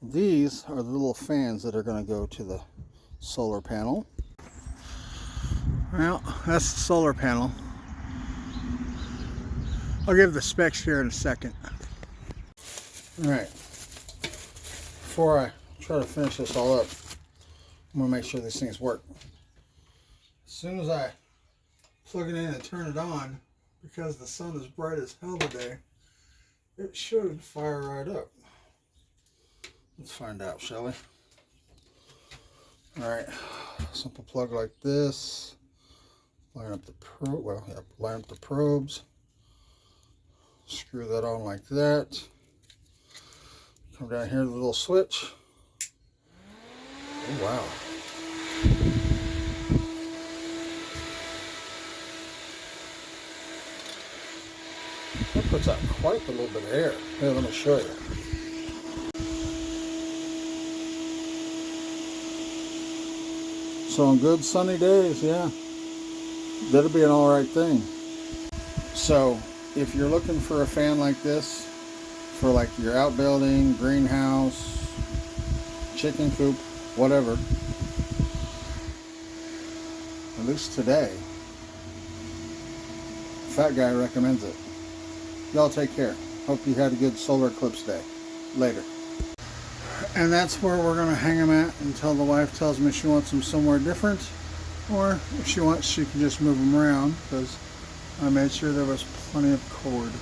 These are the little fans that are going to go to the solar panel. Well, that's the solar panel. I'll give the specs here in a second. Alright, before I try to finish this all up, I'm going to make sure these things work. As soon as I plug it in and turn it on, because the sun is bright as hell today, it should fire right up. Let's find out, shall we? Alright, simple plug like this. Line up the line up the probes. Screw that on like that. Come down here to the little switch. Oh wow. That puts out quite a little bit of air. Here, let me show you. So on good sunny days, yeah, that'll be an alright thing. So if you're looking for a fan like this, for like your outbuilding, greenhouse, chicken coop, whatever, at least today, Fat Guy recommends it. Y'all take care. Hope you had a good solar eclipse day. Later. And that's where we're going to hang them at until the wife tells me she wants them somewhere different. Or if she wants, she can just move them around, because I made sure there was plenty of cord.